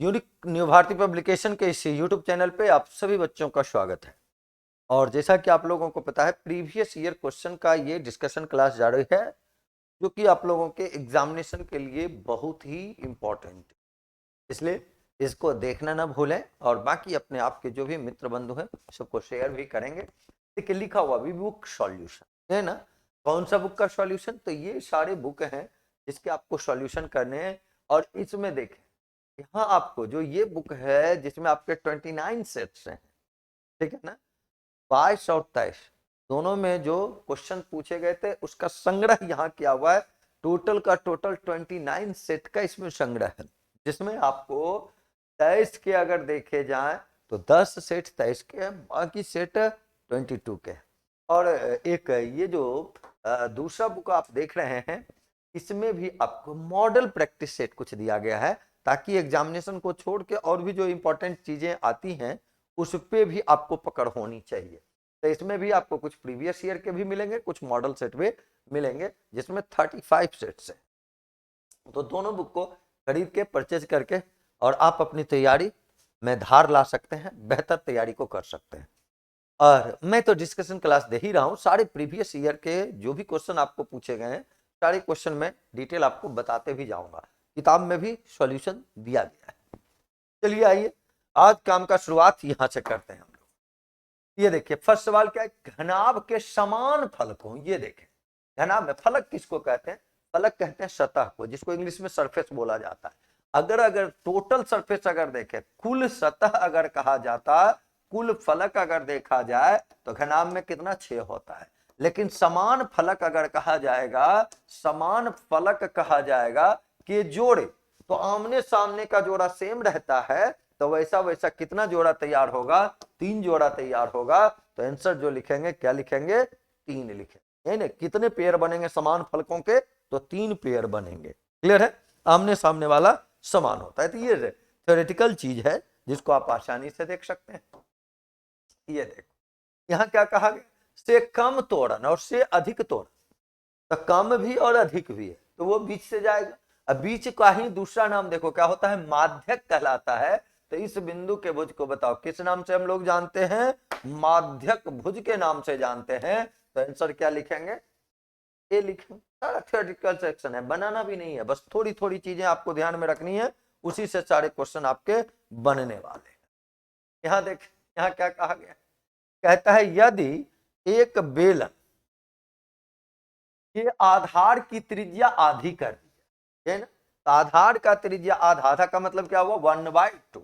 Unique new Bharti publication के इस YouTube channel पे आप सभी बच्चों का स्वागत है। और जैसा कि आप लोगों को पता है, प्रीवियस ईयर क्वेश्चन का ये डिस्कशन क्लास जारी है, जो कि आप लोगों के एग्जामिनेशन के लिए बहुत ही इम्पोर्टेंट है। इसलिए इसको देखना ना भूलें और बाकी अपने आप के जो भी मित्र बंधु हैं सबको शेयर भी करेंगे। देखिए, लिखा हुआ भी बुक सॉल्यूशन है ना। कौन सा बुक का सॉल्यूशन? तो ये सारे बुक हैं जिसके आपको सॉल्यूशन करने हैं। और इसमें देखें, यहाँ आपको जो ये बुक है जिसमें आपके 29 सेट्स हैं, ठीक है ना, 22 और 23 दोनों में जो क्वेश्चन पूछे गए थे उसका संग्रह यहाँ किया हुआ है। टोटल का टोटल 29 सेट का इसमें संग्रह है, जिसमें आपको 23 के अगर देखे जाए तो 10 सेट 23 के हैं, बाकी सेट 22 के हैं। और एक ये जो दूसरा बुक आप देख रहे हैं, इसमें भी आपको मॉडल प्रैक्टिस सेट कुछ दिया गया है, ताकि एग्जामिनेशन को छोड़ के और भी जो इंपॉर्टेंट चीजें आती हैं उस पे भी आपको पकड़ होनी चाहिए। तो इसमें भी आपको कुछ प्रीवियस ईयर के भी मिलेंगे, कुछ मॉडल सेट भी मिलेंगे, जिसमें 35 सेट्स हैं। तो दोनों बुक को खरीद के परचेज करके और आप अपनी तैयारी में धार ला सकते हैं, बेहतर तैयारी को कर सकते हैं। और मैं तो डिस्कशन क्लास दे ही रहा हूँ, सारे प्रीवियस ईयर के जो भी क्वेश्चन आपको पूछे गए हैं सारे क्वेश्चन में डिटेल आपको बताते भी जाऊंगा। किताब में भी सॉल्यूशन दिया गया है। चलिए आइए, आज काम का शुरुआत यहां से करते हैं हम लोग। ये देखिए, फर्स्ट सवाल क्या है? घनाभ के समान फलकों, ये देखें, घनाभ में फलक किसको कहते हैं? फलक कहते हैं सतह को, जिसको इंग्लिश में सरफेस बोला जाता है। अगर टोटल सरफेस अगर देखें, कुल सतह अगर कहा जाता, कुल फलक अगर देखा जाए तो घनाभ में कितना 6 होता है। लेकिन समान फलक अगर कहा जाएगा, समान फलक कहा जाएगा कि जोड़े, तो आमने सामने का जोड़ा सेम रहता है, तो वैसा वैसा कितना जोड़ा तैयार होगा? 3 जोड़ा तैयार होगा। तो आंसर जो लिखेंगे, क्या लिखेंगे? 3 लिखेंगे। यानी कितने पेयर बनेंगे समान फलकों के? तो 3 पेयर बनेंगे। क्लियर है? आमने सामने वाला समान होता है। तो ये थ्योरेटिकल चीज है जिसको आप आसानी से देख सकते हैं। ये देखो, यहाँ क्या कहा गया? से कम तोड़न और से अधिक तोड़न। तो कम भी और अधिक भी है, तो वो बीच से जाएगा। अब बीच का ही दूसरा नाम देखो क्या होता है? माध्यक कहलाता है। तो इस बिंदु के भुज को बताओ किस नाम से हम लोग जानते हैं? माध्यक भुज के नाम से जानते हैं। तो आंसर क्या लिखेंगे? ये लिखेंगे। सारा थ्योरेटिकल सेक्शन है, बनाना भी नहीं है, बस थोड़ी थोड़ी चीजें आपको ध्यान में रखनी है, उसी से सारे क्वेश्चन आपके बनने वाले हैं। यहाँ देख, यहाँ क्या कहा गया? कहता है यदि एक बेलन के आधार की त्रिज्या आधी कर दी है ना, तो आधार का त्रिज्या आधा, आधा का मतलब क्या हुआ? 1/2,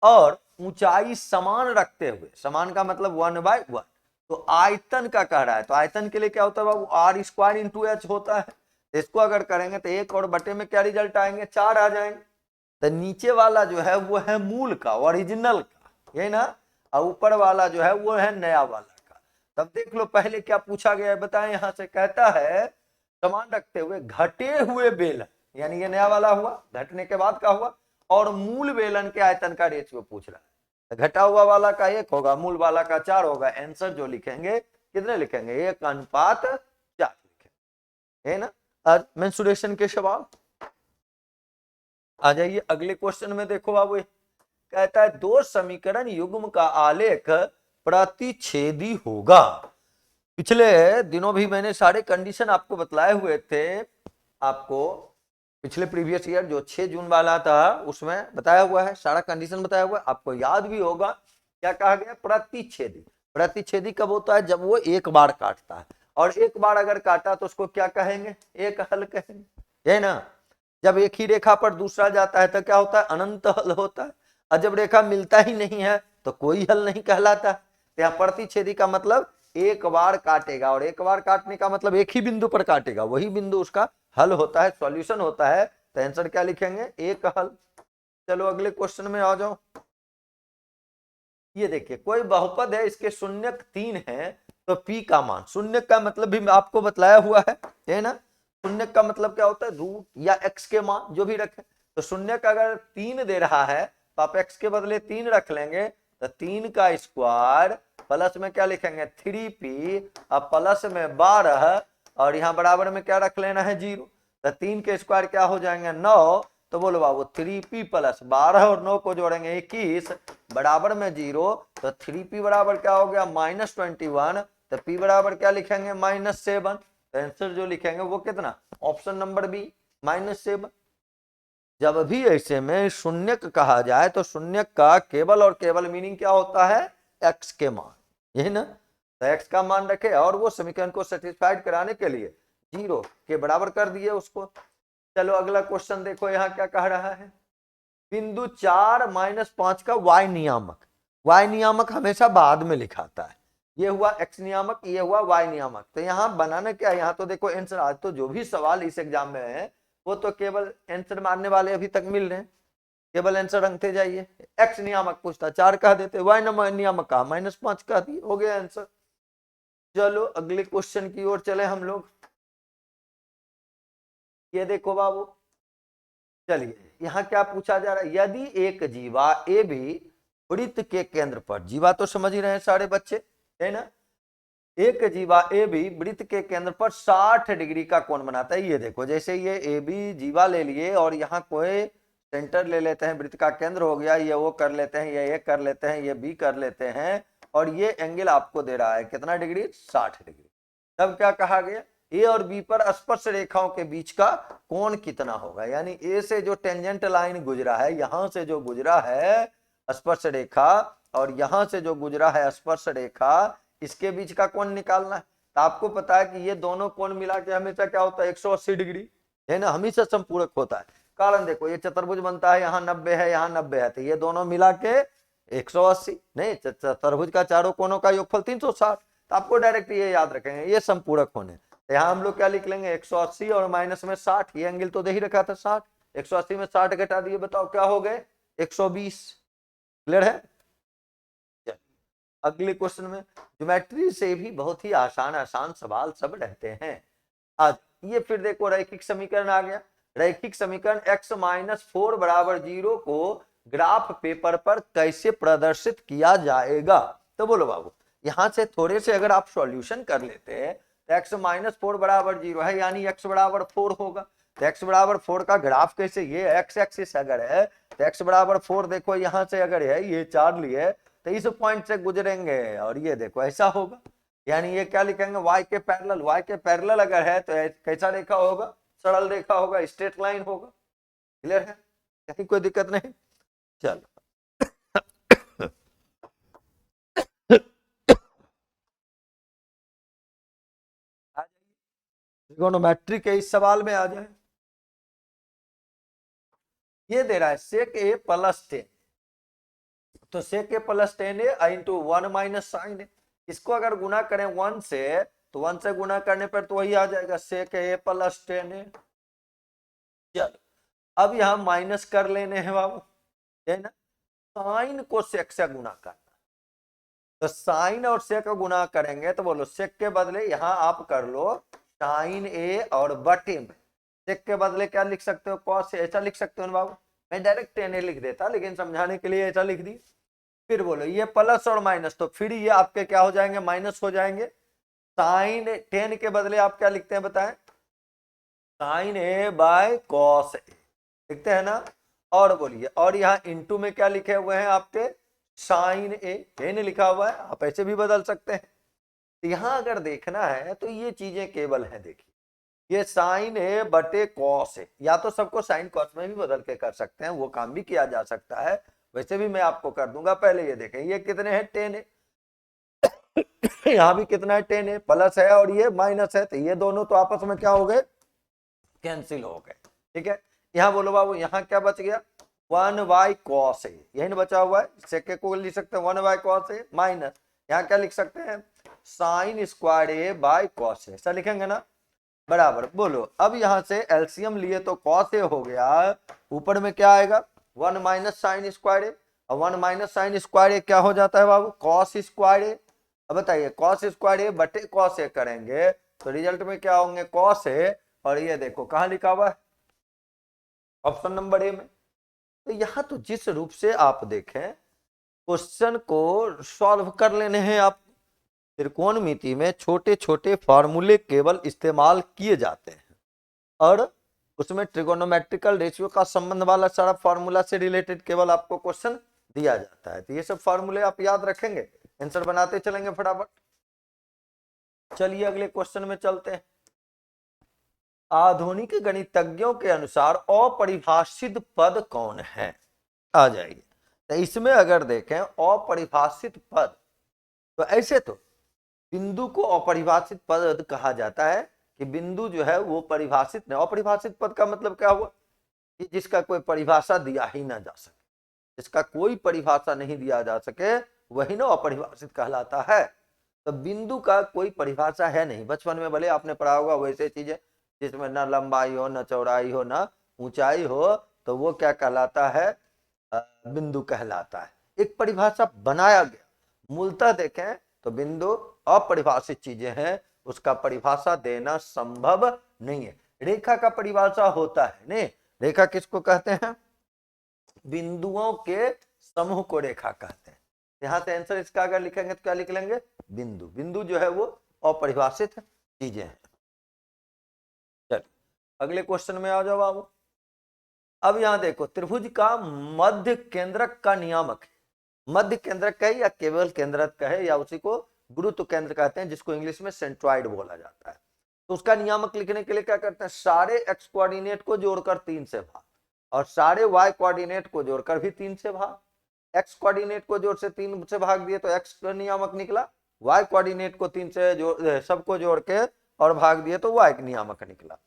और ऊंचाई समान रखते हुए, समान का मतलब 1/1, तो आयतन का कह रहा है। तो आयतन के लिए क्या होता है बाबू? आर स्क्वायर इंटू एच होता है। इसको अगर करेंगे तो 1 और बटे में क्या रिजल्ट आएंगे? 4 आ जाएंगे। तो नीचे वाला जो है वो है मूल का, ओरिजिनल का, ये ना, और ऊपर वाला जो है वो है नया वाला का। तब देख लो पहले क्या पूछा गया है, बताएं। यहां से कहता है समान रखते हुए घटे हुए बेलन, यानी ये नया वाला हुआ, घटने के बाद का हुआ, और मूल बेलन के आयतन का रेशियो पूछ रहा है। तो घटा हुआ वाला का 1 होगा, मूल वाला का 4 होगा। आंसर जो लिखेंगे कितने लिखेंगे? 1:4 लिखेंगे, है ना। आज मेंसुरेशन के सवाल आ जाइए। अगले क्वेश्चन में देखो बाबू, कहता है दो समीकरण युग्म का आलेख प्रतिच्छेदी होगा। पिछले दिनों भी मैंने सारे कंडीशन आपको बतलाए हुए थे। आपको पिछले प्रीवियस ईयर जो 6 जून वाला था उसमें बताया हुआ है, सारा कंडीशन बताया हुआ है, आपको याद भी होगा। क्या कहा गया? प्रतिच्छेदी। प्रतिच्छेदी कब होता है? जब वो एक बार काटता है, और एक बार अगर काटा तो उसको क्या कहेंगे? एक हल कहेंगे, है ना। जब एक ही रेखा पर दूसरा जाता है तो क्या होता है? अनंत हल होता है। और जब रेखा मिलता ही नहीं है तो कोई हल नहीं कहलाता। तो यहाँ प्रतिच्छेदी का मतलब एक बार काटेगा, और एक बार काटने का मतलब एक ही बिंदु पर काटेगा, वही बिंदु उसका हल होता है, सॉल्यूशन होता है। तो आंसर क्या लिखेंगे? एक हल। चलो अगले क्वेश्चन में आ जाओ। ये देखिए, कोई बहुपद है, इसके शून्यक 3 है, तो p का मान, शून्यक का मतलब भी आपको बतलाया हुआ है ना। शून्यक का मतलब क्या होता है? रूट या x के मान जो भी रखें। तो शून्यक अगर 3 दे रहा है तो आप x के बदले 3 रख लेंगे, तो 3 का स्क्वायर प्लस में क्या लिखेंगे? 3p, अब प्लस में 12, और यहाँ बराबर में क्या रख लेना है? 0। तो 3 के स्क्वायर क्या हो जाएंगे? 9, तो बोलो बाबू 3p प्लस 12 और 9 को जोड़ेंगे 21 बराबर में 0, तो 3p बराबर क्या हो गया -21, तो p बराबर क्या लिखेंगे -7। तो आंसर जो लिखेंगे वो कितना, ऑप्शन नंबर बी -7। जब भी ऐसे में शून्यक कहा जाए तो शून्यक का केवल और केवल मीनिंग क्या होता है, एक्स के मान, यही ना। तो एक्स का मान रखे और वो समीकरण को सेटिस्फाइड कराने के लिए 0 के बराबर कर दिए उसको। चलो अगला क्वेश्चन देखो, यहाँ क्या कह रहा है, बिंदु 4 -5 का y नियामक। y नियामक हमेशा बाद में लिखाता है, ये हुआ x नियामक, ये हुआ y नियामक। तो यहाँ बनाना क्या है, यहाँ तो देखो आंसर, आज तो जो भी सवाल इस एग्जाम में है वो तो केवल आंसर मारने वाले अभी तक मिल रहे हैं, केवल आंसर रखते जाइए। x नियामक पूछता 4 कह देते, y नियामक कहा -5 कह दिए, हो गया आंसर। चलो अगले क्वेश्चन की ओर चले हम लोग। ये देखो बाबू, चलिए यहाँ क्या पूछा जा रहा है, यदि एक जीवा ए भी वृत्त के केंद्र पर, जीवा तो समझ ही रहे हैं सारे बच्चे, है ना, एक जीवा ए भी वृत्त के केंद्र पर 60 डिग्री का कोण बनाता है। ये देखो जैसे ये ए बी जीवा ले लिए और यहाँ कोई सेंटर ले लेते हैं, वृत्त का केंद्र हो गया, ये वो कर लेते हैं, ये कर लेते हैं, ये बी कर लेते हैं, और ये एंगल आपको दे रहा है कितना डिग्री, 60 डिग्री। तब क्या कहा गया, ए और बी पर स्पर्श रेखाओं के बीच का कोण कितना होगा, यानी ए से जो टेंजेंट लाइन गुजरा है, यहां से जो गुजरा है स्पर्श रेखा, और यहां से जो गुजरा है स्पर्श रेखा, इसके बीच का कोण निकालना है। तो आपको पता है कि ये दोनों कोण मिला के हमेशा क्या होता है 180 डिग्री, है ना, हमेशा संपूरक होता है। कारण देखो ये चतुर्भुज बनता है, यहाँ 90 है, यहाँ 90 है, तो ये दोनों मिला के 180, नहीं चतुर्भुज का चारों कोणों का योगफल 360। तो आपको डायरेक्ट ये याद रखेंगे ये संपूरक होने। तो यहाँ हम लोग क्या लिख लेंगे 180 और माइनस में 60, ये एंगल तो दे ही रखा था 60, 180 में 60 घटा दिए, बताओ क्या हो गए 120। क्लियर है। अगले क्वेश्चन में ज्योमेट्री से भी बहुत ही आसान आसान सवाल सब रहते हैं आज। ये फिर देखो रैखिक समीकरण आ गया, रैखिक समीकरण x-4 बराबर 0 को ग्राफ पेपर पर कैसे प्रदर्शित किया जाएगा। तो बोलो बाबू, यहां से थोड़े से अगर आप सॉल्यूशन कर लेते हैं तो x-4 बराबर 0 है, यानी x बराबर 4 होगा। तो x बराबर 4 का ग्राफ कैसे, ये x एक्सिस अगर है तो x बराबर 4, देखो यहां से अगर है ये 4 लिए तो इस पॉइंट से गुजरेंगे, और ये देखो ऐसा होगा, यानी ये क्या लिखेंगे y के पैरेलल, y के पैरेलल अगर है तो कैसा रेखा होगा, सरल रेखा होगा, स्ट्रेट लाइन होगा। क्लियर है, कहीं कोई दिक्कत नहीं। चलो ट्रिगोनोमेट्री के इस सवाल में आ जाए, ये दे रहा है सेक ए प्लस 10, तो सेक ए प्लस 10 ए इंटू 1 माइनस साइन ए, इसको अगर गुना करें 1 से तो 1 से गुना करने पर तो वही आ जाएगा सेक ए प्लस 10 ए। चलो अब यहां माइनस कर लेने हैं बाबू, है ना, साइन को सेक से गुना करना, तो साइन और सेक गुना करेंगे तो बोलो सेक के बदले यहां आप कर लो साइन ए और बटे में सेक के बदले क्या लिख सकते हो कॉस, ऐसा लिख सकते हो ना बाबू, मैं डायरेक्ट 10 ए लिख देता लेकिन समझाने के लिए ऐसा लिख दी। फिर बोलो ये प्लस और माइनस, तो फिर ये आपके क्या हो जाएंगे माइनस हो जाएंगे, साइन 10 के बदले आप क्या लिखते हैं बताएं, साइन ए बाय कॉस ए लिखते हैं ना। और बोलिए, और यहाँ इंटू में क्या लिखे हुए हैं आपके साइन ए, 10 लिखा हुआ है, आप ऐसे भी बदल सकते हैं। तो यहाँ अगर देखना है तो ये चीजें केवल है, देखिए ये साइन ए बटे कॉस ए, या तो सबको साइन कॉस में भी बदल के कर सकते हैं, वो काम भी किया जा सकता है, वैसे भी मैं आपको कर दूंगा। पहले ये देखें ये कितने हैं 10 है, यहाँ भी कितना है 10 है, प्लस है और ये माइनस है, तो ये दोनों तो आपस में क्या हो गए कैंसिल हो गए। ठीक है, यहाँ बोलो बाबू यहाँ क्या बच गया 1 cos ए, यही ना बचा हुआ है, सेके को लिख सकते हैं 1 cos ए माइनस यहाँ क्या लिख सकते हैं sine square A by cos A, ऐसा लिखेंगे ना, बराबर। बोलो अब यहां से एलसीएम लिए तो कॉस ए हो गया, ऊपर में क्या आएगा 1 माइनस साइन स्क्वायर ए, और 1 माइनस साइन स्क्वायर ए क्या हो जाता है बाबू कॉस स्क्वायर ए। अब बताइए कॉस स्क्वायर ए बटे कॉस ए करेंगे तो रिजल्ट में क्या होंगे कॉस ए, और ये देखो कहां लिखा हुआ है ऑप्शन नंबर ए में। तो यहां तो जिस रूप से आप देखें क्वेश्चन को सॉल्व कर लेने हैं आप, त्रिकोणमिति में छोटे छोटे फॉर्मूले केवल इस्तेमाल किए जाते हैं और उसमें ट्रिगोनोमेट्रिकल रेशियो का संबंध वाला सारा फॉर्मूला से रिलेटेड केवल आपको क्वेश्चन दिया जाता है। तो ये सब फॉर्मूले आप याद रखेंगे, आंसर बनाते चलेंगे फटाफट। चलिए अगले क्वेश्चन में चलते हैं। आधुनिक गणितज्ञों के अनुसार अपरिभाषित पद कौन है? आ जाइए। तो इसमें अगर देखें अपरिभाषित पद, तो ऐसे तो बिंदु को अपरिभाषित पद कहा जाता है कि बिंदु जो है वो परिभाषित नहीं। अपरिभाषित पद का मतलब क्या हुआ कि जिसका कोई परिभाषा दिया ही ना जा सके, जिसका कोई परिभाषा नहीं दिया जा सके वही ना अपरिभाषित कहलाता है। तो बिंदु का कोई परिभाषा है नहीं। बचपन में भले आपने पढ़ा होगा वैसे चीजें जिसमें न लंबाई हो, न चौड़ाई हो, न ऊंचाई हो, तो वो क्या कहलाता है? बिंदु कहलाता है। एक परिभाषा बनाया गया। मूलतः देखें तो बिंदु अपरिभाषित चीजें हैं, उसका परिभाषा देना संभव नहीं है। रेखा का परिभाषा होता है नहीं। रेखा किसको कहते हैं? बिंदुओं के समूह को रेखा कहते हैं। यहां से आंसर इसका अगर लिखेंगे तो क्या लिख लेंगे? बिंदु। बिंदु जो है वो अपरिभाषित चीजें हैं। चलिए अगले क्वेश्चन में आ जाओ बाबू। अब यहां देखो, त्रिभुज का मध्य केंद्रक का नियामक है। मध्य केंद्रक कहे या केवल केंद्रक कहे या उसी को गुरुत्व केंद्र कहते हैं, जिसको इंग्लिश में सेंट्रॉइड बोला जाता है। तो उसका नियामक लिखने के लिए क्या करते हैं? सारे एक्स कोऑर्डिनेट को जोड़कर 3 से भाग और सारे वाई कोऑर्डिनेट को जोड़कर भी 3 से भाग। एक्स कोऑर्डिनेट को जोड़ से 3 से भाग दिए तो एक्स का नियामक निकला। वाई कोऑर्डिनेट को 3 से जोड़, सबको जोड़ के और भाग दिए तो वाई का नियामक निकला।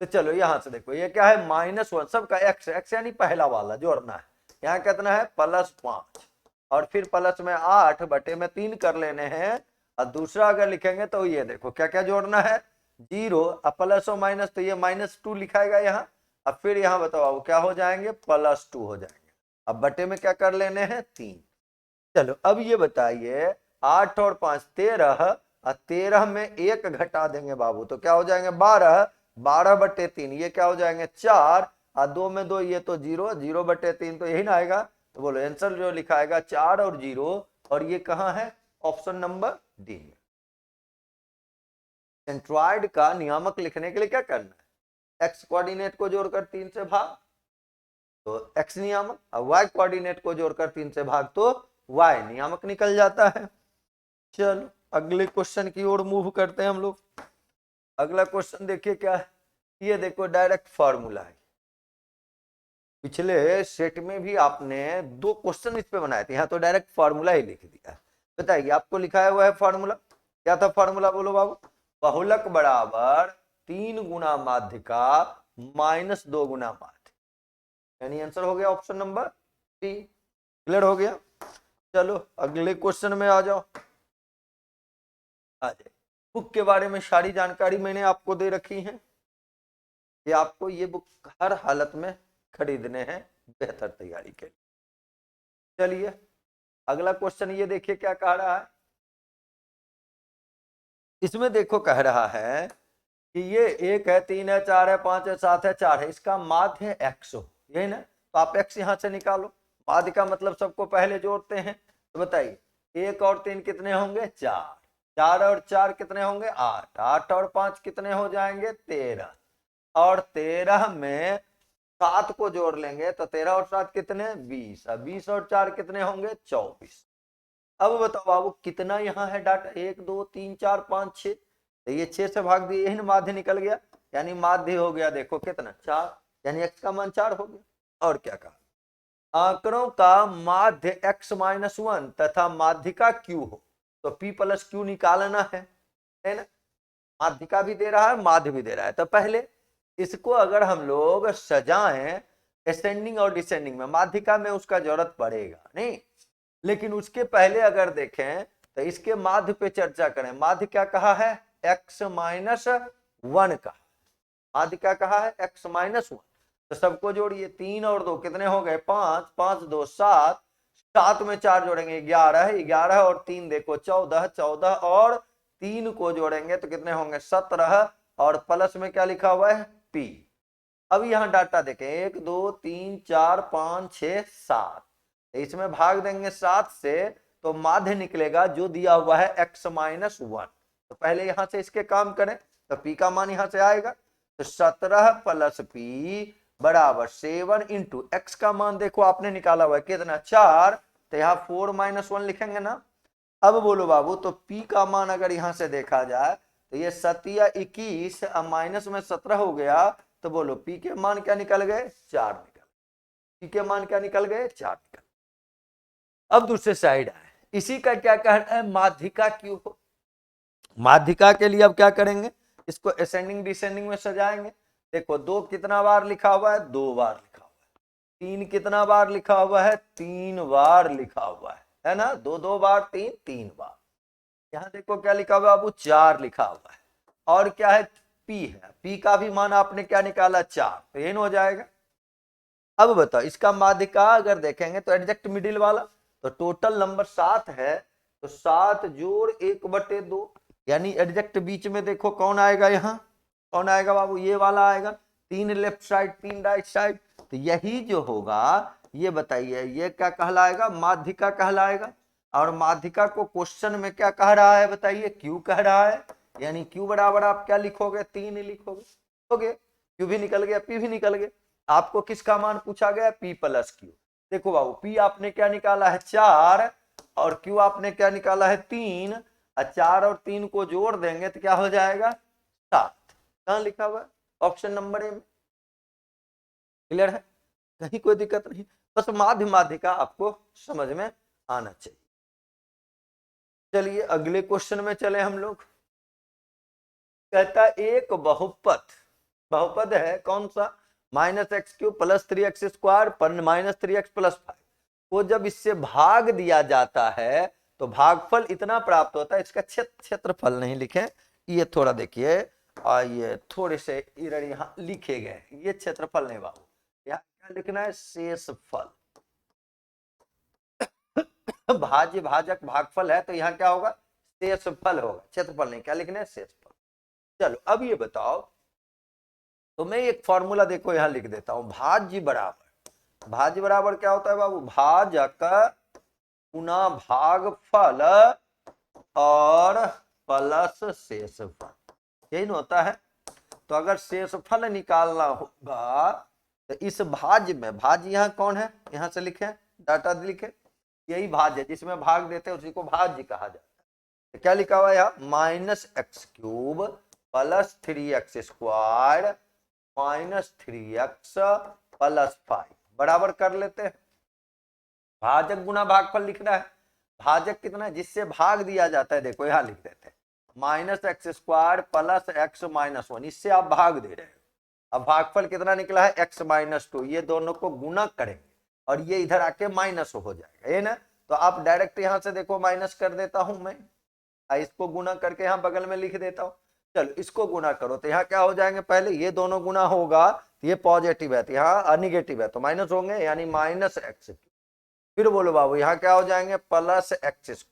तो चलो यहां से देखो, ये क्या है? -1 सबका एक्स, एक्स यानी पहला वाला जोड़ना है। यहाँ कितना है? +5 और फिर प्लस में 8/3 कर लेने हैं। और दूसरा अगर लिखेंगे तो ये देखो क्या क्या जोड़ना है? 0 अब प्लस और माइनस, तो ये -2 लिखाएगा यहाँ। अब फिर यहाँ बताओ क्या हो जाएंगे? +2 हो जाएंगे। अब बटे में क्या कर लेने हैं? 3। चलो अब ये बताइए 8 और 5 13 और 13 में 1 घटा देंगे बाबू तो क्या हो जाएंगे? 12। 12/3 ये क्या हो जाएंगे? 4 और 2 में 2 ये तो 0, 0/3 तो यही ना आएगा। तो बोलो आंसर जो लिखा आएगा 4 और 0, और ये कहाँ है? ऑप्शन नंबर डी में। सेंट्रॉइड का नियामक लिखने के लिए क्या करना है? एक्स कोऑर्डिनेट को जोड़कर 3 से भाग तो एक्स नियामक, और वाई कोऑर्डिनेट को जोड़कर 3 से भाग तो वाई नियामक निकल जाता है। चलो अगले क्वेश्चन की ओर मूव करते हैं हम लोग। अगला क्वेश्चन देखिए क्या है। ये देखो डायरेक्ट फॉर्मूला है। पिछले सेट में भी आपने 2 क्वेश्चन इस पे बनाए थे, यहाँ तो डायरेक्ट फॉर्मूला ही लिख दिया है। बताइए आपको लिखाया हुआ है फॉर्मूला, क्या था फॉर्मूला? बोलो बाबू। बहुलक बराबर 3 गुना माध्य का -2 गुना माध्य, यानी आंसर हो गया ऑप्शन नंबर डी। क्लियर हो गया? चलो अगले क्वेश्चन में आ जाओ। आ जाए। बुक के बारे में सारी जानकारी मैंने आपको दे रखी है कि आपको ये बुक हर हालत में खरीदने हैं बेहतर तैयारी के लिए। चलिए अगला क्वेश्चन ये देखिए क्या कह रहा है। इसमें देखो कह रहा है कि ये 1 है, 3 है, 4 है, 5 है, 7 है, 4 है, इसका माध्य है x हो, यही ना? तो आप x यहां से निकालो। माध्य का मतलब सबको पहले जोड़ते हैं। तो बताइए 1 और 3 कितने होंगे? 4। 4 और 4 कितने होंगे? 8। 8 और 5 कितने हो जाएंगे? 13। और 13 में 7 को जोड़ लेंगे तो 13 और 7 कितने? 20। अब 20 और 4 कितने होंगे? 24। अब बताओ बाबू कितना यहाँ है डाटा? 1 2 3 4 5 6, तो ये 6 से भाग दिए, यही माध्य निकल गया। यानी माध्य हो गया देखो कितना? 4, यानी x का मान 4 हो गया। और क्या कहा? आंकड़ों का माध्य x-1 तथा माध्यिका q हो तो p + q निकालना है ना? माध्यिका भी दे रहा है, माध्य भी दे रहा है। तो पहले इसको अगर हम लोग सजाएं असेंडिंग और डिसेंडिंग में, माध्यिका में उसका जरूरत पड़ेगा नहीं, लेकिन उसके पहले अगर देखें तो इसके माध्य पे चर्चा करें। माध्य क्या कहा है? x-1 का माध्य क्या कहा है? x-1। तो सबको जोड़िए, 3 और 2 कितने हो गए? 5। 5 2 7, 7 में 4 जोड़ेंगे 11, 11 और 3 देखो 14, 14 और 3 को जोड़ेंगे तो कितने होंगे? 17, और प्लस में क्या लिखा हुआ है? p। अब यहाँ डाटा देखें 1 2 3 4 5 6 7, इसमें भाग देंगे 7 से तो माध्य निकलेगा जो दिया हुआ है x-1। तो पहले यहां से इसके काम करें तो p का मान यहां से आएगा। तो 17 प्लस पी बराबर 7 इंटू एक्स का मान देखो आपने निकाला हुआ है कितना 4, तो यहाँ 4 - 1 लिखेंगे ना। अब बोलो बाबू, तो P का मान अगर यहां से देखा जाए तो ये 7 21 माइनस में 17 हो गया, तो बोलो P के मान क्या निकल गए 4 निकल, P के मान क्या निकल गए 4 निकल। अब दूसरे साइड आए, इसी का क्या कहना है माध्यिका क्यों हो। माध्यिका के लिए अब क्या करेंगे, इसको असेंडिंग डिसेंडिंग में सजाएंगे। देखो 2 कितना बार लिखा हुआ है 2 बार लिखा हुआ है, 3 कितना बार लिखा हुआ है 3 बार लिखा हुआ है ना, 2 2 बार 3 3 बार। यहाँ देखो क्या लिखा हुआ है बाबू 4 लिखा हुआ है, और क्या है P है, P का भी मान आपने क्या निकाला 4, तो ये हो जाएगा। अब बताओ इसका माध्यिका अगर देखेंगे तो एग्जैक्ट मिडिल वाला, तो टोटल नंबर 7 है, तो 7 जोड़ 1/2, यानी एग्जैक्ट बीच में देखो कौन आएगा, यहाँ कौन आएगा बाबू ये वाला आएगा, 3 लेफ्ट साइड 3 राइट साइड, तो यही जो होगा ये बताइए ये क्या कहलाएगा माध्यिका कहलाएगा। और माध्यिका को क्वेश्चन में क्या कह रहा है बताइए क्यू कह रहा है, यानी क्यू बराबर आप क्या लिखोगे 3 लिखोगे, क्यू भी निकल गया पी भी निकल गया। आपको किसका मान पूछा गया P प्लस क्यू, देखो बाबू P आपने क्या निकाला है 4 और Q आपने क्या निकाला है 3, 4 और 3 को जोड़ देंगे तो क्या हो जाएगा 7। कहां लिखा हुआ है ऑप्शन नंबर ए में, क्लियर है, कहीं कोई दिक्कत नहीं, बस माध्यिका आपको समझ में आना चाहिए। चलिए अगले क्वेश्चन में चले हम लोग। कहता एक बहुपद है कौन सा -x³ + 3x² -3x + 5 को जब इससे भाग दिया जाता है तो भागफल इतना प्राप्त होता है। इसका क्षेत्रफल नहीं लिखे, ये थोड़ा देखिए, और ये थोड़े से इधर यहाँ लिखे गए, ये क्षेत्रफल नहीं बाबू, यहाँ क्या लिखना है शेषफल। भाज्य भाजक भागफल है तो यहाँ क्या होगा शेषफल होगा, क्षेत्रफल नहीं, क्या लिखना है शेषफल। चलो अब ये बताओ, तो मैं एक फॉर्मूला देखो यहां लिख देता हूं, भाज्य बराबर क्या होता है बाबू, भाजक गुना भागफल और प्लस शेषफल, यही ना होता है। तो अगर शेषफल निकालना होगा तो इस भाज्य में, भाज्य यहाँ कौन है यहां से लिखे डाटा लिखे, यही भाज्य है जिसमें भाग देते हैं उसी को भाज्य कहा जाता है। तो क्या लिखा हुआ है यहाँ -x³ + 3x² -3x + 5 बराबर कर लेते हैं। भाजक गुना भागफल लिखना है, भाजक कितना है जिससे भाग दिया जाता है, देखो यहां लिख देते हैं -x² + x - 1, इससे आप भाग दे रहे हो। अब भागफल कितना निकला है x - 2, ये दोनों को गुना करेंगे और ये इधर आके माइनस हो जाएगा, ये ना, तो आप डायरेक्ट यहां से देखो माइनस कर देता हूं मैं, इसको गुना करके यहाँ बगल में लिख देता हूं। चलो इसको गुना करो तो यहाँ क्या हो जाएंगे, पहले ये दोनों गुना होगा तो ये पॉजिटिव है तो यहाँ निगेटिव है तो माइनस होंगे, यानी -x। फिर बोलो बाबू यहाँ क्या हो जाएंगे +x²,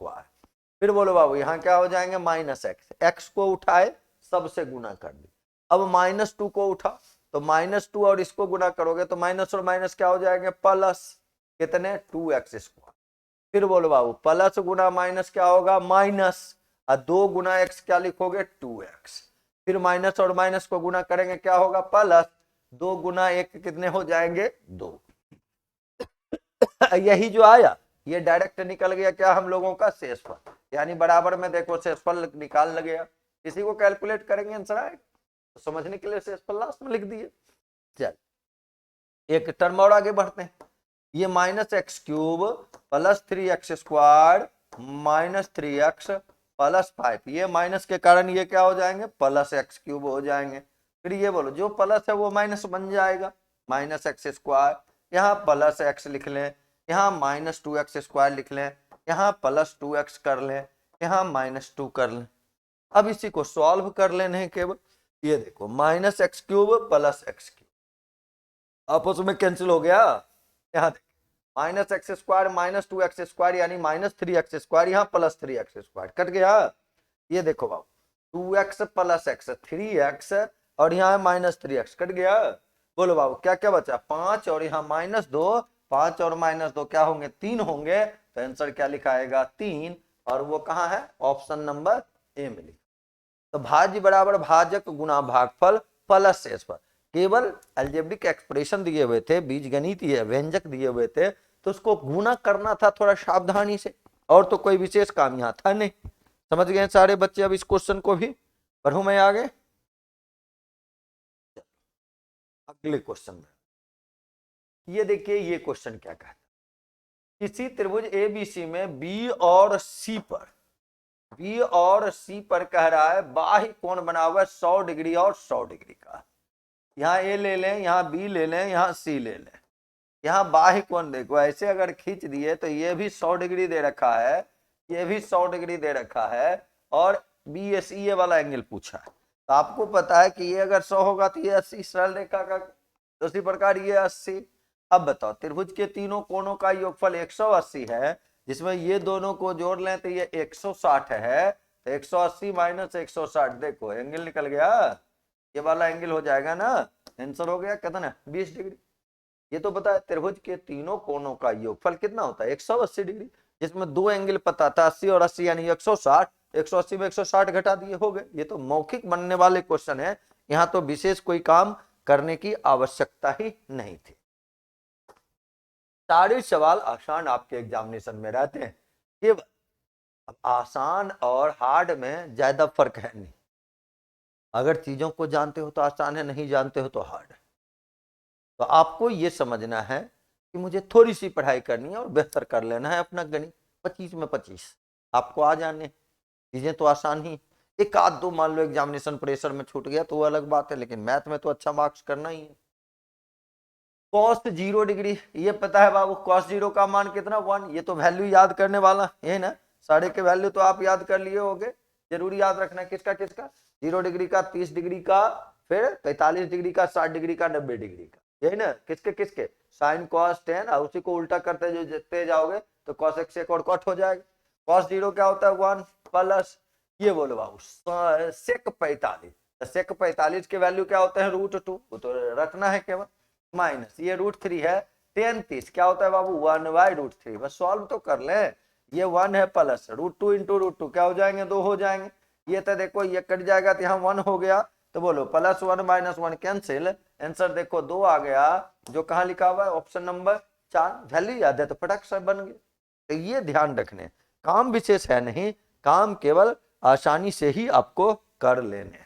फिर बोलो बाबू यहाँ क्या हो जाएंगे -x, x को उठाए सबसे गुना कर दी। अब -2 को उठा तो -2 और इसको गुना करोगे तो माइनस और माइनस क्या हो जाएंगे प्लस, कितने 2x²। फिर बोलो बाबू प्लस गुना माइनस क्या होगा माइनस, और 2 गुना x क्या लिखोगे 2x, फिर माइनस और माइनस को गुना करेंगे क्या होगा प्लस, 2 गुना 1 कितने हो जाएंगे 2। यही जो आया ये डायरेक्ट निकल गया क्या हम लोगों का शेषफल, यानी बराबर में देखो शेषफल निकाल गया। इसी को कैलकुलेट करेंगे आंसर आएगा, तो समझने के लिए शेषफल लास्ट में लिख दिए। चल एक टर्म और आगे बढ़ते हैं, ये -x³ + 3x² -3x + 5, ये माइनस के कारण ये क्या हो जाएंगे +x³ हो जाएंगे। फिर ये बोलो जो प्लस है वो माइनस बन जाएगा, -x², यहाँ +x लिख लें, यहाँ -2x² लिख लें, यहाँ +2x कर लें, यहाँ -2 कर लें। अब इसी को सॉल्व कर लेने के बाद ये देखो -x³ + x³ आपस में कैंसिल हो गया, यहाँ -x² -2x² यानी -3x², यहाँ +3x² कट गया। ये देखो बाबू 2x + x 3x और यहाँ -3x कट गया। बोलो बाबू क्या क्या बचा 5 और यहाँ -2, 5 और -2 क्या होंगे 3 होंगे, तो आंसर क्या लिखा आएगा 3, और वो कहाँ है ऑप्शन नंबर ए में लिखा। तो भाज्य बराबर भाजक गुना भागफल प्लस एस पर। केवल अलजेब्रिक एक्सप्रेशन दिए हुए थे, बीजगणितीय व्यंजक दिए हुए थे, तो उसको गुना करना था थोड़ा सावधानी से, और तो कोई विशेष काम यहाँ था नहीं। समझ गए सारे बच्चे अब इस क्वेश्चन को भी? बढ़ूं मैं आगे अगले क्वेश्चन में। ये देखिए ये क्वेश्चन क्या कहता है, किसी त्रिभुज एबीसी में बी और सी पर कह रहा है बाह्य कोण बना हुआ है 100 डिग्री और 100 डिग्री का। यहाँ ए ले लें, यहाँ बी ले लें, यहाँ सी ले लें। यहाँ बाह्य कोण देखो ऐसे अगर खींच दिए तो ये भी 100 डिग्री दे रखा है, ये भी 100 डिग्री दे रखा है, और बी एस ई वाला एंगल पूछा है। तो आपको पता है कि ये अगर 100 होगा तो ये 80 सरल रेखा का, तो उसी प्रकार ये 80। अब बताओ त्रिभुज के तीनों कोणों का योगफल 180 है, जिसमें ये दोनों को जोड़ लें तो ये 160 है, तो 180 माइनस 160 देखो एंगल निकल गया, ये वाला एंगल हो जाएगा ना। आंसर हो गया कितना, 20 डिग्री। ये तो पता है त्रिभुज के तीनों कोणों का योगफल कितना होता है, 180 डिग्री, जिसमें दो एंगल पता था 80 और 80 यानी 160, 180 में 160 घटा दिए, हो गए। ये तो मौखिक बनने वाले क्वेश्चन है, यहाँ तो विशेष कोई काम करने की आवश्यकता ही नहीं थी। सारे सवाल आसान आपके एग्जामिनेशन में रहते हैं, केवल अब आसान और हार्ड में ज्यादा फर्क है नहीं। अगर चीजों को जानते हो तो आसान है, नहीं जानते हो तो हार्ड है। तो आपको ये समझना है कि मुझे थोड़ी सी पढ़ाई करनी है और बेहतर कर लेना है अपना गणित। 25 में 25 आपको आ जाने, चीजें तो आसान ही, एक आध दो मान लो एग्जामिनेशन प्रेशर में छूट गया तो वो अलग बात है, लेकिन मैथ में तो अच्छा मार्क्स करना ही है। कॉस 0 डिग्री, ये पता है बाबू कॉस 0 का मान कितना 1, ये तो वैल्यू याद करने वाला है ना, सारे के वैल्यू तो आप याद कर लिए होंगे। जरूरी याद रखना किसका किसका, 0 डिग्री का, 30 डिग्री का, फिर 45 डिग्री का, 60 डिग्री का, 90 डिग्री का, यही ना, किसके किसके, साइन कॉस टेन, और उसी को उल्टा करते जो जितते जाओगे तो कॉस एक से एक और कट हो जाएगा। कॉस 0 क्या होता है 1 प्लस, ये बोलो बाबू सेक 45, सेक 45 के वैल्यू क्या होते हैं √2, वो तो रखना है केवल, माइनस ये √3 है, टेन 30 क्या होता है बाबू 1/√3, बस सॉल्व तो कर ले। ये 1 है प्लस √2 इंटू √2 क्या हो जाएंगे 2 हो जाएंगे, ये तो देखो ये कट जाएगा तो यहाँ 1 हो गया, तो बोलो +1 -1 कैंसिल, आंसर देखो 2 आ गया, जो कहाँ लिखा हुआ है ऑप्शन नंबर 4। वैल्यू याद है तो फटक से बन गए। तो ये ध्यान रखने, काम विशेष है नहीं, काम केवल आसानी से ही आपको कर लेने।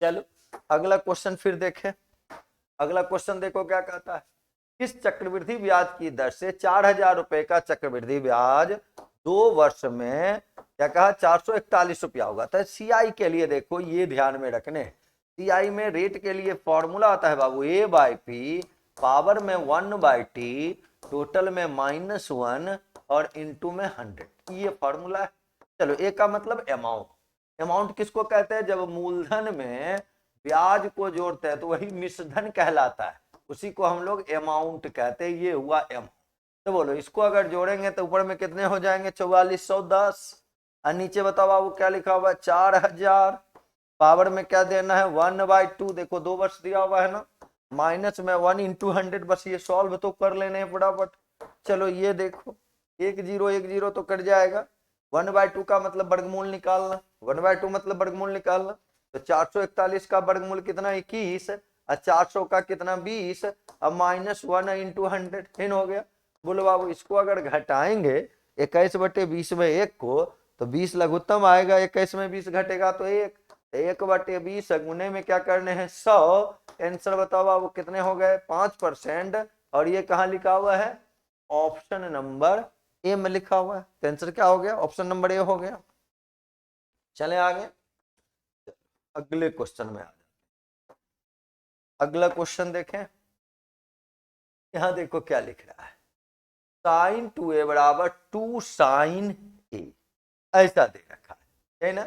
चलो अगला क्वेश्चन फिर देखें। अगला क्वेश्चन देखो क्या कहता है, किस चक्रवृद्धि ब्याज की दर से 4000 रुपए का चक्रवृद्धि ब्याज 2 वर्ष में क्या कहा 441 रुपया होगा। तो सीआई के लिए देखो ये ध्यान में रखने, सीआई में रेट के लिए फॉर्मूला आता है बाबू A/P, पावर में 1/T, टोटल में -1 और इनटू में 100, ये फॉर्मूला है। चलो ए का मतलब अमाउंट, अमाउंट किसको कहते हैं, जब मूलधन में ब्याज को जोड़ते हैं तो वही मिश्रधन कहलाता है, उसी को हम लोग अमाउंट कहते हैं, ये हुआ अमाउंट। तो बोलो इसको अगर जोड़ेंगे तो ऊपर में कितने हो जाएंगे 4410, और नीचे बताओ बाबू क्या लिखा हुआ है 4000, पावर में क्या देना है 1/2, देखो 2 वर्ष दिया हुआ है ना, माइनस में 1 इंटू 100, बस ये सॉल्व तो कर लेने हैं फटाफट। चलो ये देखो 1 0 1 0 तो कट जाएगा, 1/2 का मतलब वर्गमूल निकालना, 1/2 मतलब वर्गमूल निकालना, तो 441 का वर्गमूल कितना 21, और 400 का कितना 20, अब -1 इंटू 100 हो गया। बोलो बाबू इसको अगर घटाएंगे 21/20 में 1 को तो 20 लघुत्तम आएगा, 21 में 20 घटेगा तो 1/20 गुने में क्या करने हैं 100, आंसर बताओ बाबू कितने हो गए 5%, और ये कहाँ लिखा हुआ है ऑप्शन नंबर ए में लिखा हुआ है, तो आंसर क्या हो गया ऑप्शन नंबर ए हो गया। चले आगे अगले क्वेश्चन में आ जाते। अगला क्वेश्चन देखें, यहां देखो क्या लिख रहा है, sin 2a बराबर 2 sin a, ऐसा दे रखा है ना।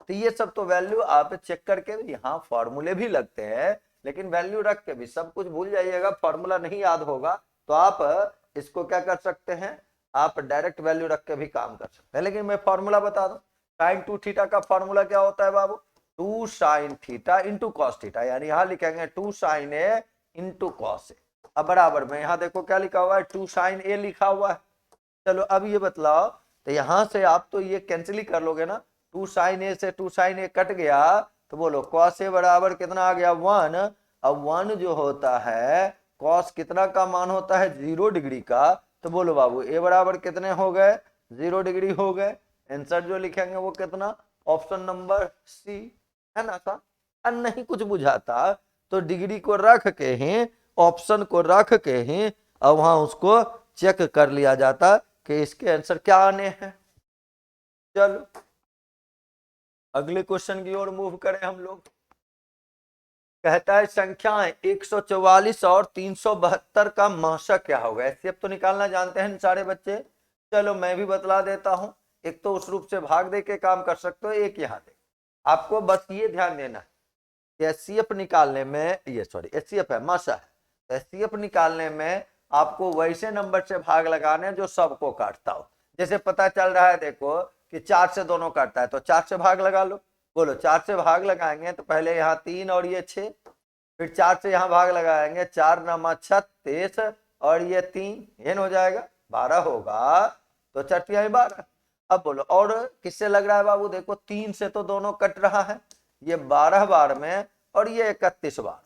तो ये सब तो वैल्यू आप चेक करके, यहाँ फॉर्मूले भी लगते हैं, लेकिन वैल्यू रख के भी सब कुछ भूल जाइएगा, फॉर्मूला नहीं याद होगा तो आप इसको क्या कर सकते हैं, आप डायरेक्ट वैल्यू रख के भी काम कर सकते हैं। लेकिन मैं फॉर्मूला बता दूं, sin 2 थीटा का फॉर्मूला क्या होता है बाबू 2 sin theta into cos theta, यानी यहाँ लिखेंगे 2 sin a into cos A. अब बराबर में यहाँ देखो क्या लिखा हुआ है 2 sin a लिखा हुआ है। चलो अब ये बतलाओ, तो यहां से आप तो ये कैंसिल ही कर लोगे ना, 2 sin a से 2 sin a कट गया, तो बोलो cos a बराबर कितना आ गया 1। अब 1 जो होता है cos कितना का मान होता है 0 डिग्री का, तो बोलो बाबू a बराबर कितने हो गए 0 डिग्री हो गए। आंसर जो लिखेंगे वो कितना, ऑप्शन नंबर सी, है ना सा। और नहीं कुछ बुझाता तो डिग्री को रख के ही, ऑप्शन को रख के ही अब वहां उसको चेक कर लिया जाता कि इसके आंसर क्या आने हैं। चलो अगले क्वेश्चन की ओर मूव करें हम लोग। कहता है संख्याएं 144 और 372 का माशा क्या होगा। एचसीएफ तो निकालना जानते हैं सारे बच्चे, चलो मैं भी बतला देता हूं। एक तो उस रूप से भाग दे के काम कर सकते हो, एक यहाँ दे। आपको बस ये ध्यान देना है एचसीएफ निकालने में, ये सॉरी एचसीएफ है माशा है, एचसीएफ निकालने में आपको वैसे नंबर से भाग लगाने जो सबको काटता हो। जैसे पता चल रहा है देखो कि 4 से दोनों काटता है तो 4 से भाग लगा लो। बोलो 4 से भाग लगाएंगे तो पहले यहाँ 3 और ये 6, फिर 4 से यहाँ भाग लगाएंगे 4 नमा 36 और ये 3, ये हो जाएगा 12 होगा, तो 4 तिहाई 12। अब बोलो और किससे लग रहा है बाबू, देखो 3 से तो दोनों कट रहा है, ये 12 बार में और ये 31 बार में।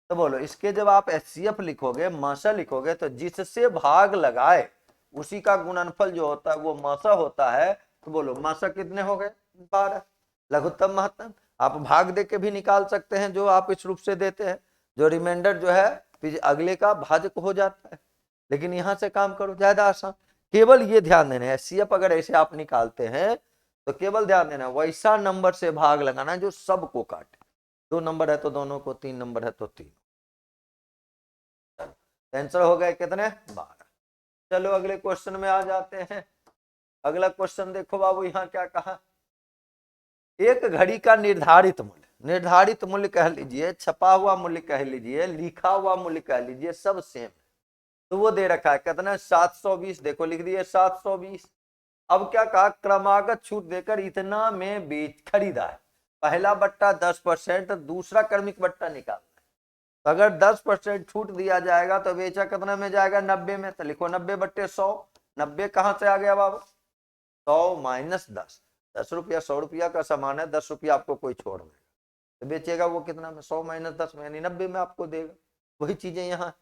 तो बोलो इसके जब आप एचसीएफ लिखोगे, माशा लिखोगे, तो जिससे भाग लगाए उसी का गुणनफल जो होता है वो माशा होता है। तो बोलो माशा कितने हो गए 12। लघुत्तम महत्तम आप भाग दे के भी निकाल सकते हैं, जो आप इस रूप से देते हैं, जो रिमाइंडर जो है फिर अगले का भाजक हो जाता है। लेकिन यहां से काम करो ज्यादा आसान। केवल ये ध्यान देना है सीएफ अगर ऐसे आप निकालते हैं तो केवल ध्यान देना वैसा नंबर से भाग लगाना जो सबको काटे। 2 नंबर है तो दोनों को, 3 नंबर है तो 3। आंसर हो गए कितने 12। चलो अगले क्वेश्चन में आ जाते हैं। अगला क्वेश्चन देखो बाबू, यहाँ क्या कहा, एक घड़ी का निर्धारित मूल्य कह लीजिए, छपा हुआ मूल्य कह लीजिए, लिखा हुआ मूल्य कह लीजिए, सब सेम है। तो वो दे रखा है कितना 720, देखो लिख दिए 720। अब क्या कहा, क्रमागत छूट देकर इतना में बेच खरीदा है। पहला बट्टा 10%, दूसरा क्रमिक बट्टा निकालना है। तो अगर 10% छूट दिया जाएगा तो बेचा कितना में जाएगा 90 में। तो लिखो 90 बट्टे 100। 90 कहां से आ गया बाबू 100 माइनस 10। 10 रुपया 100 रुपया का सामान है, 10 रुपया आपको कोई छोड़ देगा तो बेचेगा वो कितना में 100 माइनस 10 में, यानी 90 में आपको देगा। वही चीजें यहाँ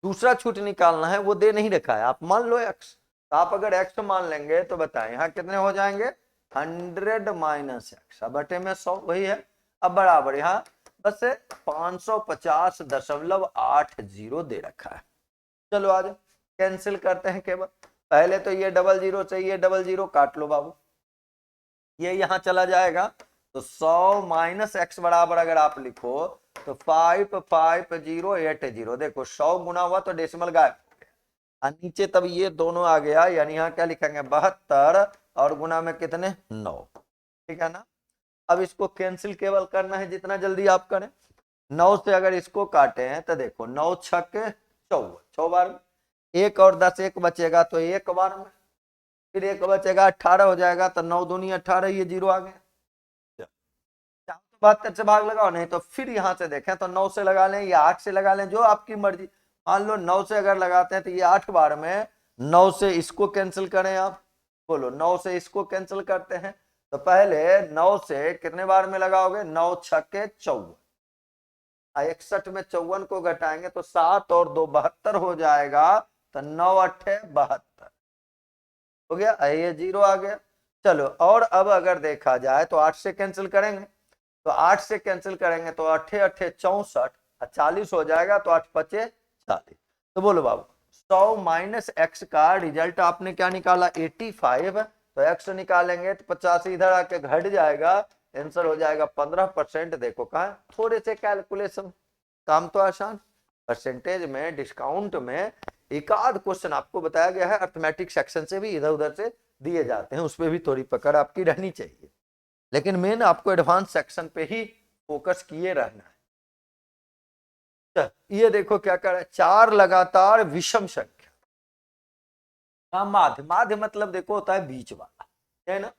दूसरा छूट निकालना है, वो दे नहीं रखा है। आप मान लो x, तो आप अगर x मान लेंगे तो बताएं यहाँ कितने हो जाएंगे 100 माइनस एक्स बटे में 100, वही है। अब बराबर यहाँ बस 550.80 दे रखा है। चलो आज कैंसिल करते हैं केवल। पहले तो ये 00 से ये 00 काट लो बाबू, ये यहां चला जाएगा। तो 100 माइनस एक्स बराबर अगर आप लिखो तो 55080। देखो 100 गुना हुआ तो डेसिमल गायब हो गया, नीचे तब ये दोनों आ गया, यानी यहाँ क्या लिखेंगे 72 और गुना में कितने 9, ठीक है ना। अब इसको कैंसिल केवल करना है जितना जल्दी आप करें। 9 से अगर इसको काटे हैं तो देखो 9 छक्के 14, 6 बार में, 1 और 10 एक बचेगा तो 1 बार में, फिर 1 बचेगा 18 हो जाएगा, तो 9 दूनी 18, ये 0 आ गया। 72 से भाग लगाओ, नहीं तो फिर यहां से देखें तो 9 से लगा लें या 8 से लगा लें, जो आपकी मर्जी। मान लो 9 से अगर लगाते हैं तो ये 8 बार में, 9 से इसको कैंसिल करें आप, बोलो 9 से इसको कैंसिल करते हैं तो पहले 9 से कितने बार में लगाओगे 9 छक्के 54, 61 में 54 को घटाएंगे तो 7 और 2 72 हो जाएगा, तो 9 अट्ठे 72 हो गया, ये 0 आ गया। चलो और अब अगर देखा जाए तो 8 से कैंसिल करेंगे, तो 8 से कैंसिल करेंगे तो 8 अट्ठे 64, 40 हो जाएगा, तो 8 पचे 40। तो बोलो बाबू 100 माइनस एक्स का रिजल्ट आपने क्या निकाला 85, तो एक्स निकालेंगे तो 85 इधर आके घट जाएगा, आंसर हो जाएगा 15%। देखो कहा थोड़े से कैलकुलेशन, काम तो आसान। परसेंटेज में, डिस्काउंट में एक आध क्वेश्चन आपको बताया गया है, अर्थमेटिक सेक्शन से भी इधर उधर से दिए जाते हैं, उसपे भी थोड़ी पकड़ आपकी रहनी चाहिए, लेकिन मेन आपको एडवांस सेक्शन पे ही फोकस किए रहना है। ये देखो क्या कर रहा है, 4 लगातार विषम संख्या का माध्य, माध्य मतलब देखो होता है बीच वाला, है ना।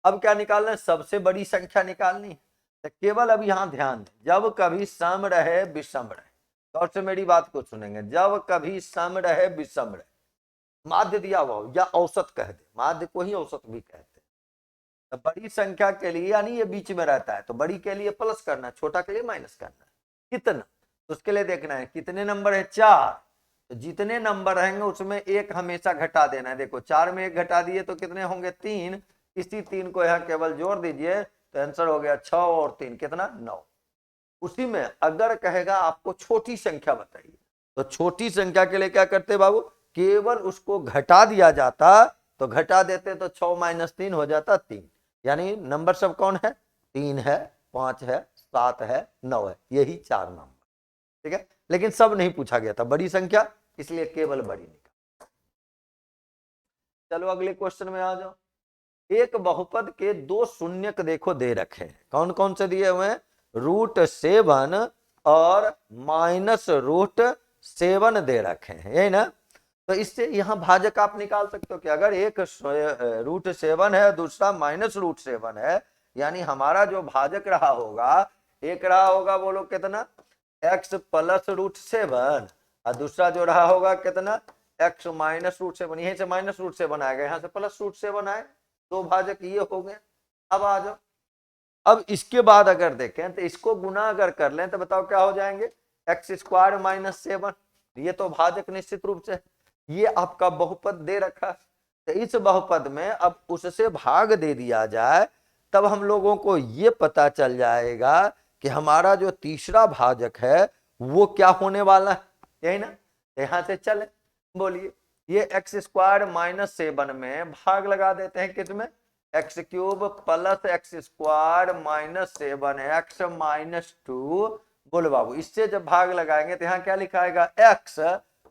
अब क्या निकालना है, सबसे बड़ी संख्या निकालनी है। तो केवल अब यहां ध्यान दें, जब कभी सम रहे विषम रहे, और से मेरी बात को सुनेंगे, जब कभी सम रहे विषम रहे, माध्य दिया हुआ या औसत कह दे, माध्य को ही औसत भी कहते हैं, तो बड़ी संख्या के लिए यानी ये बीच में रहता है तो बड़ी के लिए प्लस करना है, छोटा के लिए माइनस करना है। कितना, तो उसके लिए देखना है कितने नंबर है, 4। तो जितने नंबर रहेंगे उसमें एक हमेशा घटा देना है। देखो 4 में एक घटा दिए तो कितने होंगे, 3। इसी 3 को यहाँ केवल जोड़ दीजिए तो आंसर हो गया 6 और 3 कितना, 9। उसी में अगर कहेगा आपको छोटी संख्या बताइए तो छोटी संख्या के लिए क्या करते बाबू, केवल उसको घटा दिया जाता, तो घटा देते तो 6 - 3 हो जाता 3। यानी नंबर सब कौन है, 3 है, 5 है, 7 है, 9 है, यही 4 नंबर। ठीक है, लेकिन सब नहीं पूछा गया था, बड़ी संख्या, इसलिए केवल बड़ी निकाल। चलो अगले क्वेश्चन में आ जाओ। एक बहुपद के 2 शून्यक देखो दे रखे हैं, कौन कौन से दिए हुए हैं, √7 और -√7 दे रखे हैं, यही ना। तो इससे यहां भाजक आप निकाल सकते हो कि अगर एक √7 है दूसरा -√7 है, यानी हमारा जो भाजक रहा होगा, एक रहा होगा बोलो कितना, x + √7 और दूसरा जो रहा होगा कितना, x - √7। यहीं से -√7 आएगा, यहाँ से +√7 आए, दो भाजक ये हो गए। अब आ जाओ, अब इसके बाद अगर देखें तो इसको गुना अगर कर लें तो बताओ क्या हो जाएंगे, x² - 7। ये तो भाजक निश्चित रूप से, ये आपका बहुपद दे रखा। तो इस बहुपद में अब उससे भाग दे दिया जाए तब हम लोगों को ये पता चल जाएगा कि हमारा जो तीसरा भाजक है वो क्या होने वाला है, यही ना। यहां से चले, बोलिए, ये x² - 7 में भाग लगा देते हैं किसमें, x³ + x² - 7x - 2। बोलो बाबू, इससे जब भाग लगाएंगे तो यहाँ क्या लिखाएगा, x,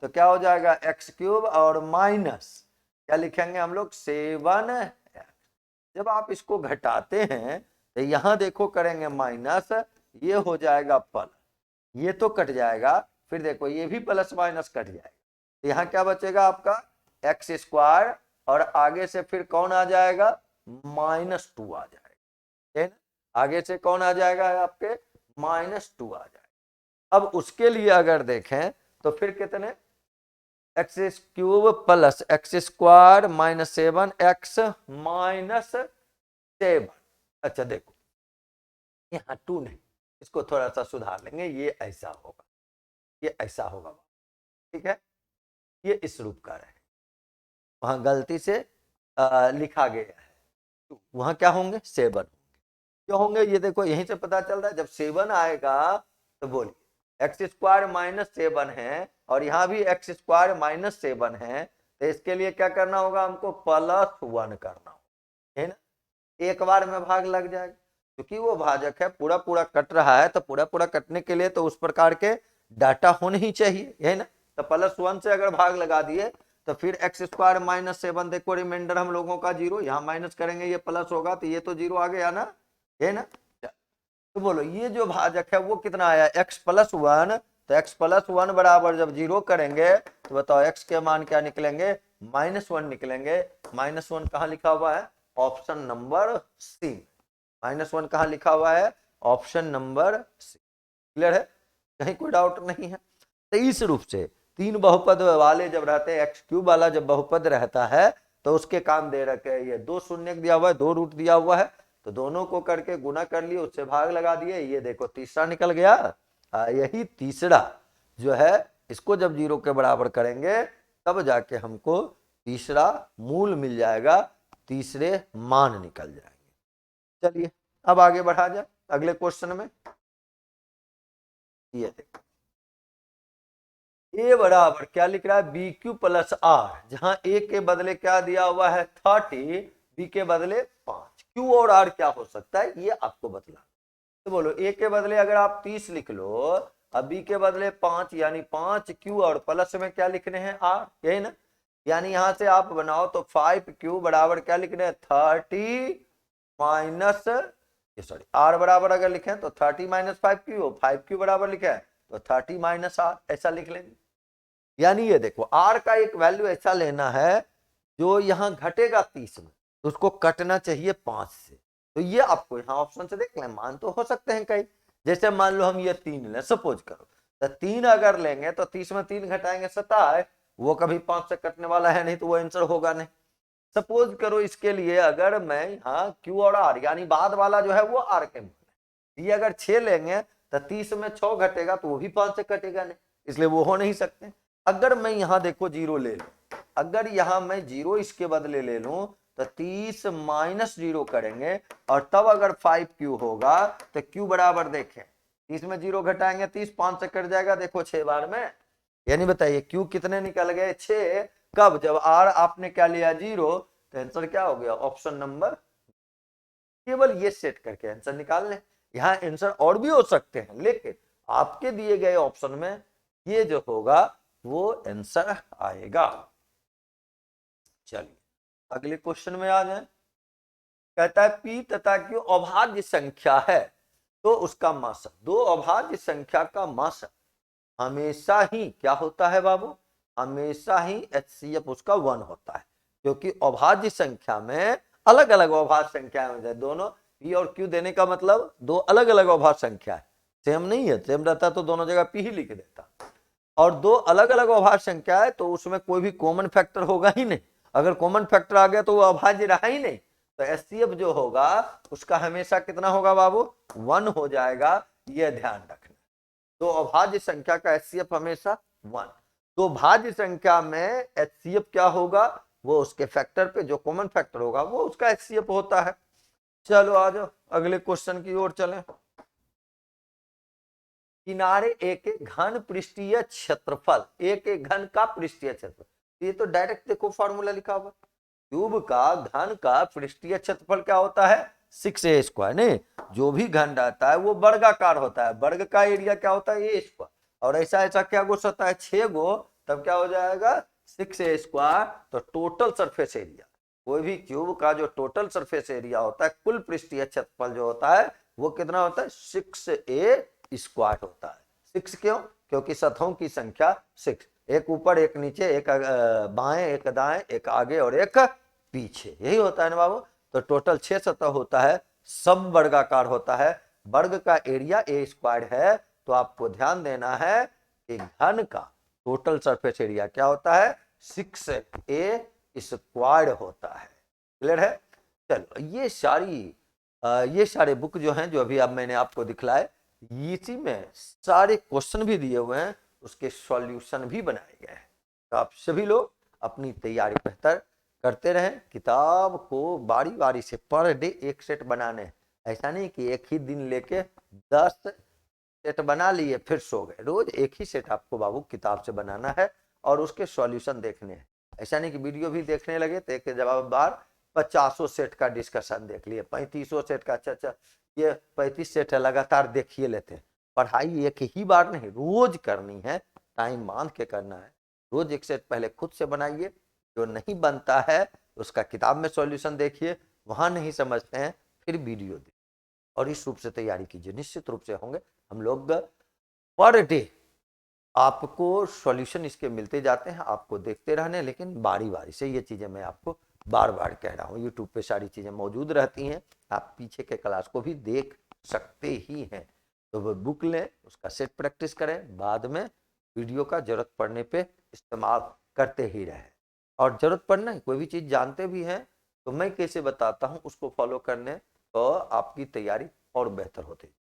तो क्या हो जाएगा x³ और माइनस क्या लिखेंगे हम लोग, 7। जब आप इसको घटाते हैं तो यहां देखो करेंगे माइनस, ये हो जाएगा प्लस, ये तो कट जाएगा, फिर देखो ये भी प्लस माइनस कट जाएगा, तो यहाँ क्या बचेगा आपका x² और आगे से फिर कौन आ जाएगा, -2 आ जाएगा, आगे से कौन आ जाएगा आपके, -2 आ जाएगा। अब उसके लिए अगर देखें तो फिर कितने, x³ + x² - 7x - 7। अच्छा देखो यहाँ 2 नहीं, इसको थोड़ा सा सुधार लेंगे, ये ऐसा होगा, ये ऐसा होगा, ठीक है, ये इस रूप का रहे, वहां गलती से लिखा गया है, वहां क्या होंगे, 7 होंगे, क्यों होंगे ये देखो यहीं से पता चल रहा है। जब 7 आएगा तो बोलिए x² - 7 है और यहाँ भी x² - 7 है, तो इसके लिए क्या करना होगा, हमको +1 करना होगा, है ना। एक बार में भाग लग जाएगा, क्योंकि वो भाजक है पूरा पूरा कट रहा है, तो पूरा पूरा कटने के लिए तो उस प्रकार के डाटा होने ही चाहिए, है ना। तो +1 से अगर भाग लगा दिए तो फिर x² - 7 देखो रिमाइंडर हम लोगों का 0, यहाँ माइनस करेंगे ये प्लस होगा, तो ये तो 0 आ गया ना, है ना। तो बोलो ये जो भाजक है वो कितना आया, x + 1। तो x + 1 बराबर जब 0 करेंगे तो बताओ x के मान क्या निकलेंगे, -1 निकलेंगे। -1 कहाँ लिखा हुआ है, ऑप्शन नंबर सी। -1 कहाँ लिखा हुआ है, ऑप्शन नंबर सी। क्लियर है, कहीं कोई डाउट नहीं है। तो इस रूप से 3 बहुपद वाले जब रहते हैं, x³ वाला जब बहुपद रहता है तो उसके काम दे रखे हैं, ये 2 शून्य दिया हुआ है, 2 रूट दिया हुआ है, तो दोनों को करके गुना कर लिए, उससे भाग लगा दिए, ये देखो तीसरा निकल गया। यही तीसरा जो है इसको जब 0 के बराबर करेंगे तब जाके हमको तीसरा मूल मिल जाएगा, तीसरे मान निकल जाएंगे। चलिए अब आगे बढ़ा जाए अगले क्वेश्चन में। ये देखो a बराबर क्या लिख रहा है, BQ + R, जहां a के बदले क्या दिया हुआ है 30, b के बदले 5, q और r क्या हो सकता है ये आपको बतला। तो बोलो a के बदले अगर आप 30 लिख लो, अब b के बदले 5, यानी 5q और प्लस में क्या लिखने हैं r, यही ना। यानी यहां से आप बनाओ तो 5q बराबर क्या लिखने हैं 30 माइनस, सॉरी r बराबर अगर लिखें तो 30 - 5q, 5q बराबर लिखे तो 30 - r, ऐसा लिख लेंगे। यानी ये देखो r का एक वैल्यू ऐसा लेना है जो यहां घटेगा 30 में, तो उसको कटना चाहिए 5 से। तो ये आपको यहाँ ऑप्शन से देख लें, मान तो हो सकते हैं कई, जैसे मान लो हम ये 3 लें, सपोज करो, तो 3 अगर लेंगे तो 30 में 3 घटाएंगे 27, वो कभी 5 से कटने वाला है नहीं, तो वो आंसर होगा नहीं। सपोज करो इसके लिए अगर मैं यहाँ Q और R यानी बाद वाला जो है वो R के मान है, ये अगर 6 लेंगे तो 30 में 6 घटेगा तो वो भी 5 से कटेगा नहीं, इसलिए वो हो नहीं सकते। अगर मैं यहाँ देखो 0 ले लूं, अगर यहाँ मैं 0 इसके बदले ले लूं तो 30 माइनस 0 करेंगे और तब अगर 5Q होगा तो Q बराबर देखें 30 में 0 घटाएंगे 30 5 से कट जाएगा, देखो 6 बार में, यानी बताइए Q कितने निकल गए 6। कब? जब R आपने क्या लिया 0, तो आंसर क्या हो गया ऑप्शन नंबर। केवल ये सेट करके आंसर निकाल लें। यहाँ आंसर और भी हो सकते हैं लेकिन आपके दिए गए ऑप्शन में ये जो होगा वो आंसर आएगा। चलिए अगले क्वेश्चन में आ जाए। कहता है P तथा Q अभाज्य संख्या है तो उसका मास, दो अभाज्य संख्या का मास हमेशा ही क्या होता है बाबू, हमेशा ही HCF उसका 1 होता है, क्योंकि अभाज्य संख्या में अलग अलग अभाज्य संख्या है, दोनों P और Q देने का मतलब दो अलग अलग अभाज्य संख्या है, सेम नहीं है, सेम रहता तो दोनों जगह P ही लिख देता, और दो अलग अलग अभाज्य संख्या है तो उसमें कोई भी कॉमन फैक्टर होगा ही नहीं, अगर कॉमन फैक्टर आ गया तो वो अभाज्य रहा ही नहीं, तो HCF जो होगा उसका हमेशा कितना होगा बाबू 1 हो जाएगा, यह ध्यान रखना। तो अभाज्य संख्या का HCF हमेशा 1, तो भाज्य संख्या में HCF क्या होगा, वो उसके फैक्टर पे जो कॉमन फैक्टर होगा वो उसका HCF होता है। चलो आ जाओ अगले क्वेश्चन की ओर चलें। किनारे एक एक घन पृष्ठीय क्षेत्रफल, एक एक घन का पृष्ठीय क्षेत्रफल, ये तो डायरेक्ट देखो फॉर्मूला लिखा हुआ, क्यूब का घन का पृष्ठीय क्षेत्रफल क्या होता है 6a², नहीं जो भी घन रहता है वो वर्गाकार होता है, वर्ग का एरिया क्या होता है a², और ऐसा ऐसा क्या गोश होता है 6 गो, तब क्या हो जाएगा 6a², तो टोटल सरफेस एरिया, कोई भी क्यूब का जो टोटल सरफेस एरिया होता है कुल पृष्ठीय क्षेत्रफल जो होता है वो कितना होता है 6a² होता है। 6 क्यों? क्योंकि सतहों की संख्या 6, एक ऊपर एक नीचे, एक बाएं एक दाएं, एक आगे और एक पीछे, यही होता है ना बाबू। तो टोटल 6 सतह होता है, सब वर्गाकार होता है, वर्ग का एरिया a² है, तो आपको ध्यान देना है कि घन का टोटल सरफेस एरिया क्या होता है 6a² होता है। क्लियर है? चलो ये सारे बुक जो हैं जो अभी अब मैंने आपको दिखलाए, इसी में सारे क्वेश्चन भी दिए हुए हैं, उसके सॉल्यूशन भी बनाए गए हैं, तो आप सभी लोग अपनी तैयारी बेहतर करते रहें, किताब को बारी बारी से पर डे एक सेट बनाने, ऐसा नहीं कि एक ही दिन लेके 10 सेट बना लिए फिर सो गए, रोज एक ही सेट आपको बाबू किताब से बनाना है और उसके सॉल्यूशन देखने हैं, ऐसा नहीं कि वीडियो भी देखने लगे तो एक जवाब बार 50 सेट का डिस्कशन देख लिए, 35 सेट का, अच्छा ये 35 सेट है लगातार देखिए लेते हैं। पढ़ाई एक ही बार नहीं रोज करनी है, टाइम बांध के करना है, रोज एक सेट पहले खुद से बनाइए, जो नहीं बनता है उसका किताब में सॉल्यूशन देखिए, वहां नहीं समझते हैं फिर वीडियो देखिए, और इस रूप से तैयारी कीजिए, निश्चित रूप से होंगे हम लोग पर डे आपको सॉल्यूशन इसके मिलते जाते हैं, आपको देखते रहने, लेकिन बारी बारी से ये चीजें मैं आपको बार बार कह रहा हूँ, यूट्यूब पे सारी चीजें मौजूद रहती हैं, आप पीछे के क्लास को भी देख सकते ही हैं, तो वो बुक लें, उसका सेट प्रैक्टिस करें, बाद में वीडियो का जरूरत पड़ने पे इस्तेमाल करते ही रहें, और जरूरत पड़ना कोई भी चीज़ जानते भी हैं तो मैं कैसे बताता हूँ उसको फॉलो करने तो आपकी तैयारी और बेहतर होती है।